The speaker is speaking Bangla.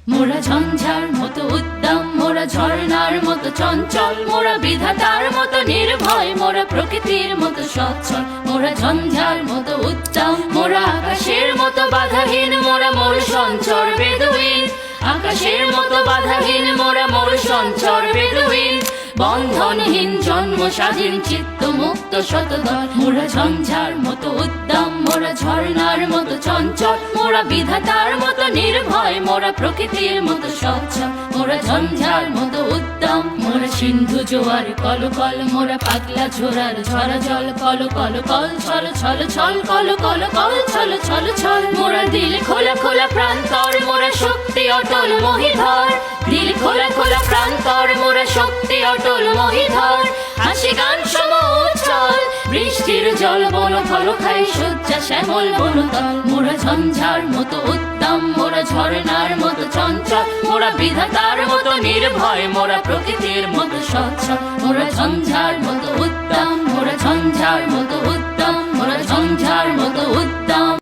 মোরা ঝঞ্ঝার মতো উদ্দাম, মোরা ঝর্ণার মতো চঞ্চল, মোরা বিধাতার মতো নির্ভয়, মোরা প্রকৃতির মতো সচ্ছল। মোরা ঝঞ্ঝার মতো উদ্দাম, মোরা আকাশের মতো বাধাহীন, মোরা মোর সঞ্চর বেদুইন। আকাশের মতো বাধাহীন, মোরা মোর সঞ্চর বেদুইন। বন্ধনহীন জন্ম স্বাধীন, চিত্ত মুক্ত শতদল। মোরা ঝঞ্ঝার মতো উদ্দাম, মোরা ঝর্ণার মতো চঞ্চল, মোরা বিধাতার মতো নির্ভয়, মোরা প্রকৃতির মতো সচ্ছল। মোরা ঝঞ্ঝার মতো উদ্দাম, মোরা সিন্ধু জোয়ার কল কল, মোরা পাগলা ঝোড়ার ঝরা জল। কল কল কল ছল ছল ছল, কল কল কল ছল ছল ছল। মোরা দিল খোলা খোলা প্রান্তর, মোরা শক্তি অটল মহিধর। দিল খোলা খোলা প্রান্তর, মোরা শক্তি অটল মহিধর। হাসি গান সম উচ্ছল, বৃষ্টির জল বন ফল খাই, শয্যা শ্যামল বনতল। মোরা ঝঞ্ঝার মতো উদ্দাম, মোরা ঝর্ণার মতো চঞ্চল, মোরা বিধাতার মতো নির্ভয়, মোরা প্রকৃতির মতো সচ্ছল। মোরা ঝঞ্ঝার মতো উদ্দাম।